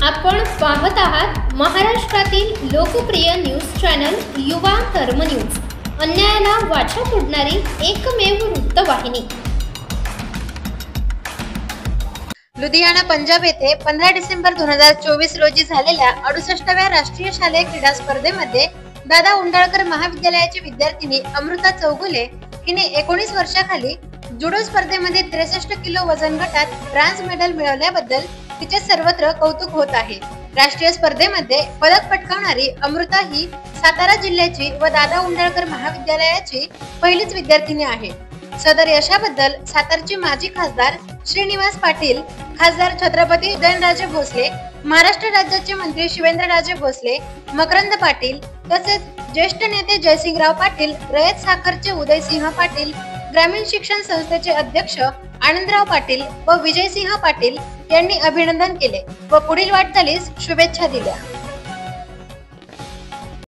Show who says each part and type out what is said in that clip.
Speaker 1: आपण पाहत आहात महाराष्ट्रातील लोकप्रिय न्यूज चॅनल युवा धर्म न्यूज, अन्यायाला वाचा फोडणारी एकमेव वृत्तवाहिनी।
Speaker 2: लुधियाना पंजाब येथे 15 डिसेंबर 2024 रोजी झालेल्या 68व्या राष्ट्रीय शालेय क्रीडा स्पर्धेमध्ये दादा उंडाळकर महाविद्यालयाची विद्यार्थिनी अमृता चौगुले हिने 19 वर्षाखाली जुडो स्पर्धेमध्ये 63 किलो वजन गटात ब्रॉन्झ मेडल मिळवल्याबद्दल तिचे सर्वत्र कौतुक होत आहे। राष्ट्रीय स्पर्धेमध्ये पदक पटकावणारी अमृता ही सातारा जिल्ह्याची व दादा उंडाळकर महाविद्यालयाची पहिलीच विद्यार्थिनी आहे। सदर यशाबद्दल सातारचे माजी खासदार श्रीनिवास पाटील, खासदार छत्रपती उदयनराजे भोसले, महाराष्ट्र राज्याचे मंत्री शिवेंद्रराजे भोसले, मकरंद पाटील तसेच ज्येष्ठ नेते जयसिंगराव पाटील, रयत साखरचे उदयसिंह पाटील, ग्रामीण शिक्षण संस्थेचे अध्यक्ष आनंदराव पाटील व विजयसिंह पाटील यांनी अभिनंदन केले व पुढील वाटचालीस शुभेच्छा दिल्या।